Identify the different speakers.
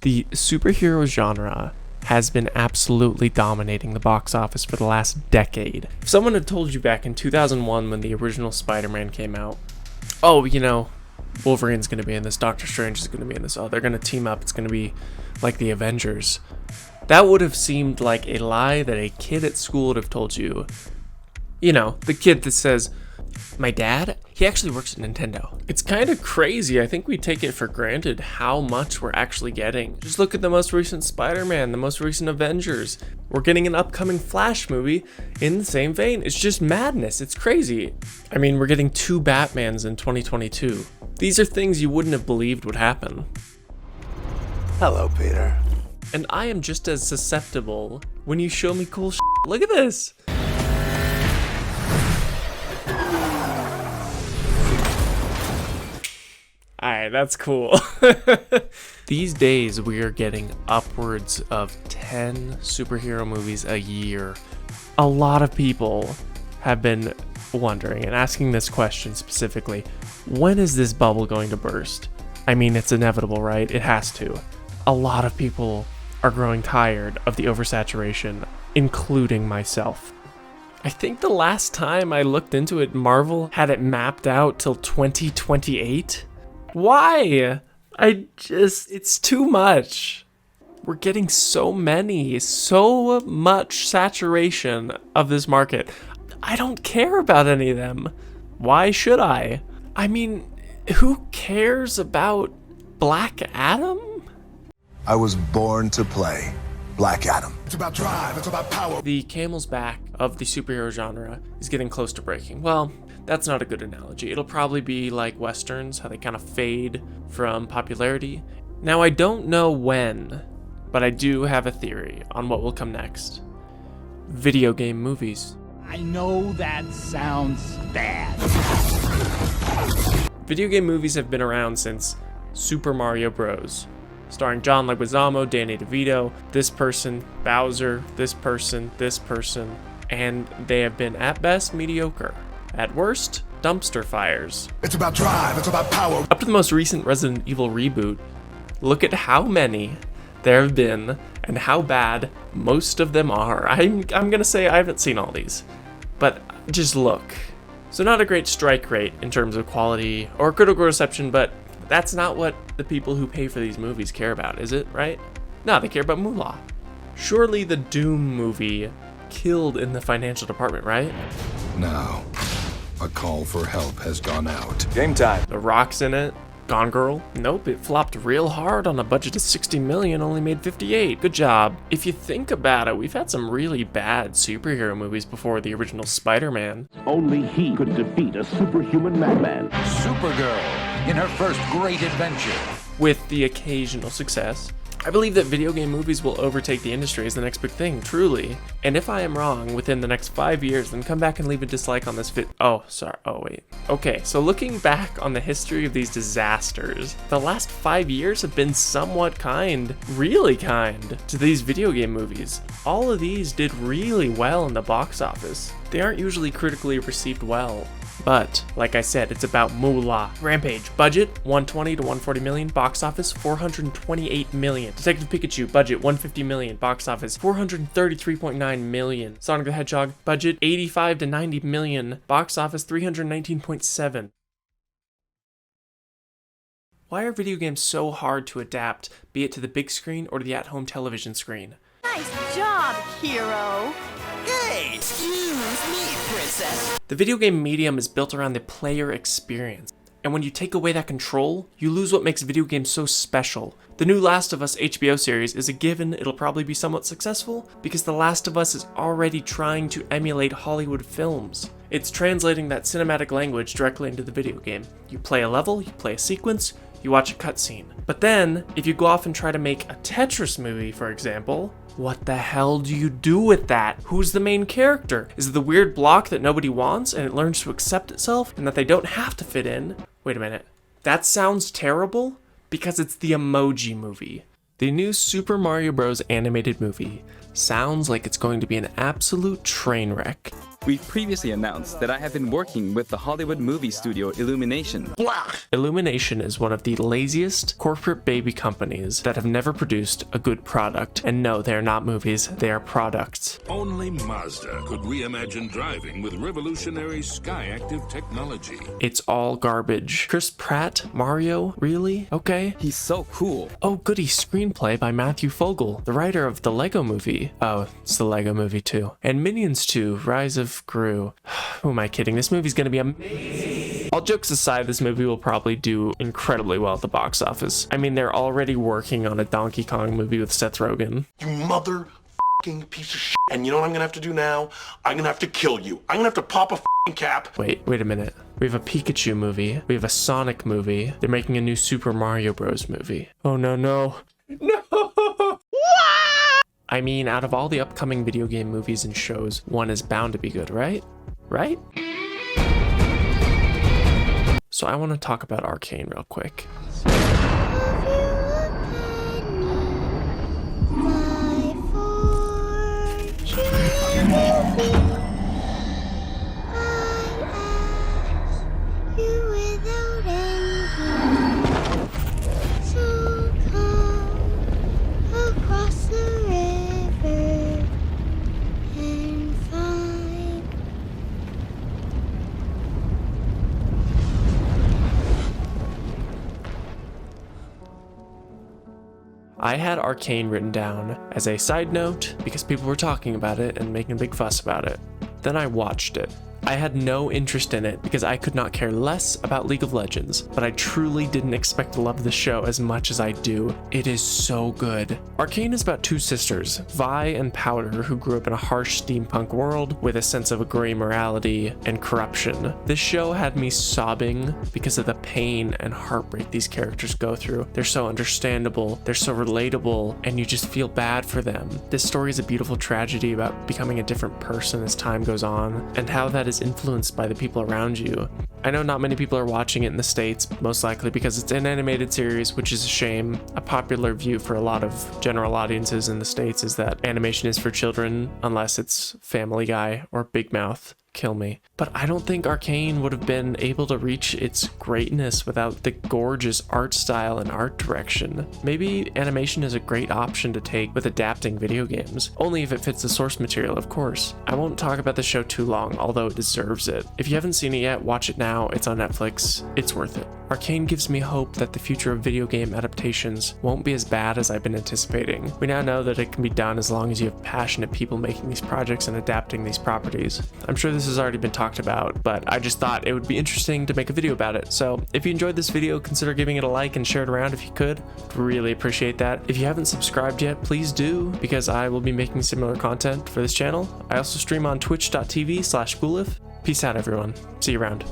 Speaker 1: The superhero genre has been absolutely dominating the box office for the last decade. If someone had told you back in 2001 when the original Spider-Man came out, oh, Wolverine's going to be in this, Doctor Strange is going to be in this, oh, they're going to team up, it's going to be like the Avengers, that would have seemed like a lie that a kid at school would have told you. The kid that says, my dad, he actually works at Nintendo. It's kind of crazy. I think we take it for granted how much we're actually getting. Just look at the most recent Spider-Man, the most recent Avengers. We're getting an upcoming Flash movie in the same vein. It's just madness. It's crazy. I mean, we're getting 2 Batmans in 2022. These are things you wouldn't have believed would happen.
Speaker 2: Hello, Peter.
Speaker 1: And I am just as susceptible when you show me cool shit. Look at this. Alright, that's cool. These days, we are getting upwards of 10 superhero movies a year. A lot of people have been wondering and asking this question specifically, when is this bubble going to burst? I mean, it's inevitable, right? It has to. A lot of people are growing tired of the oversaturation, including myself. I think the last time I looked into it, Marvel had it mapped out till 2028. Why? It's too much. We're getting so much saturation of this market. I don't care about any of them. Why should I? I mean, who cares about Black Adam?
Speaker 2: I was born to play Black Adam. It's about drive, it's about power.
Speaker 1: The camel's back of the superhero genre is getting close to breaking. Well, that's not a good analogy. It'll probably be like Westerns, how they kind of fade from popularity. Now, I don't know when, but I do have a theory on what will come next. Video game movies.
Speaker 3: I know that sounds bad.
Speaker 1: Video game movies have been around since Super Mario Bros. Starring John Leguizamo, Danny DeVito, this person, Bowser, this person, and they have been at best mediocre. At worst, dumpster fires.
Speaker 2: It's about drive, it's about power.
Speaker 1: Up to the most recent Resident Evil reboot, look at how many there have been and how bad most of them are. I'm gonna say I haven't seen all these, but just look. So not a great strike rate in terms of quality or critical reception, but that's not what the people who pay for these movies care about, is it, right? No, they care about moolah. Surely the Doom movie killed in the financial department, right?
Speaker 4: Now, a call for help has gone out.
Speaker 2: Game time.
Speaker 1: The Rock's in it. Gone Girl? Nope, it flopped real hard on a budget of 60 million, only made 58. Good job. If you think about it, we've had some really bad superhero movies before the original Spider-Man.
Speaker 5: Only he could defeat a superhuman madman.
Speaker 4: Supergirl, in her first great adventure.
Speaker 1: With the occasional success. I believe that video game movies will overtake the industry as the next big thing, truly. And if I am wrong within the next 5 years, then come back and leave a dislike on this Okay, so looking back on the history of these disasters, the last 5 years have been somewhat kind, really kind, to these video game movies. All of these did really well in the box office. They aren't usually critically received well. But, like I said, it's about moolah. Rampage, budget, 120 to 140 million, box office, 428 million. Detective Pikachu, budget, 150 million, box office, 433.9 million. Sonic the Hedgehog, budget, 85 to 90 million, box office, 319.7. Why are video games so hard to adapt, be it to the big screen or to the at-home television screen?
Speaker 6: Nice job, hero.
Speaker 7: Hey, excuse me, princess.
Speaker 1: The video game medium is built around the player experience. And when you take away that control, you lose what makes video games so special. The new Last of Us HBO series is a given it'll probably be somewhat successful because The Last of Us is already trying to emulate Hollywood films. It's translating that cinematic language directly into the video game. You play a level, you play a sequence, you watch a cutscene. But then, if you go off and try to make a Tetris movie, for example, what the hell do you do with that? Who's the main character? Is it the weird block that nobody wants and it learns to accept itself and that they don't have to fit in? Wait a minute. That sounds terrible because it's the Emoji Movie. The new Super Mario Bros. Animated movie sounds like it's going to be an absolute train wreck.
Speaker 8: We've previously announced that I have been working with the Hollywood movie studio Illumination.
Speaker 1: Illumination is one of the laziest corporate baby companies that have never produced a good product. And no, they are not movies, they are products.
Speaker 9: Only Mazda could reimagine driving with revolutionary sky-active technology.
Speaker 1: It's all garbage. Chris Pratt? Mario? Really? Okay.
Speaker 8: He's so cool.
Speaker 1: Oh goody, screenplay by Matthew Fogel, the writer of the Lego Movie. Oh, it's the Lego Movie too. And Minions 2, Rise of Gru. Who am I kidding? This movie's gonna be amazing. All jokes aside, this movie will probably do incredibly well at the box office. I mean, they're already working on a Donkey Kong movie with Seth Rogen.
Speaker 10: You mother-f***ing piece of shit. And you know what I'm gonna have to do now? I'm gonna have to kill you. I'm gonna have to pop a f***ing cap.
Speaker 1: Wait a minute. We have a Pikachu movie. We have a Sonic movie. They're making a new Super Mario Bros. Movie. Oh no. No! I mean, out of all the upcoming video game movies and shows, one is bound to be good, right? Right? So I want to talk about Arcane real quick. I had Arcane written down as a side note because people were talking about it and making a big fuss about it. Then I watched it. I had no interest in it because I could not care less about League of Legends, but I truly didn't expect to love the show as much as I do. It is so good. Arcane is about two sisters, Vi and Powder, who grew up in a harsh steampunk world with a sense of a gray morality and corruption. This show had me sobbing because of the pain and heartbreak these characters go through. They're so understandable, they're so relatable, and you just feel bad for them. This story is a beautiful tragedy about becoming a different person as time goes on, and how that is influenced by the people around you. I know not many people are watching it in the States, most likely because it's an animated series, which is a shame. A popular view for a lot of general audiences in the States is that animation is for children, unless it's Family Guy or Big Mouth. Kill me. But I don't think Arcane would have been able to reach its greatness without the gorgeous art style and art direction. Maybe animation is a great option to take with adapting video games, only if it fits the source material, of course. I won't talk about the show too long, although it deserves it. If you haven't seen it yet, watch it now. It's on Netflix. It's worth it. Arcane gives me hope that the future of video game adaptations won't be as bad as I've been anticipating. We now know that it can be done as long as you have passionate people making these projects and adapting these properties. I'm sure this has already been talked about, but I just thought it would be interesting to make a video about it. So if you enjoyed this video, consider giving it a like and share it around if you could. I'd really appreciate that. If you haven't subscribed yet, please do, because I will be making similar content for this channel. I also stream on twitch.tv/Spoolif. Peace out, everyone. See you around.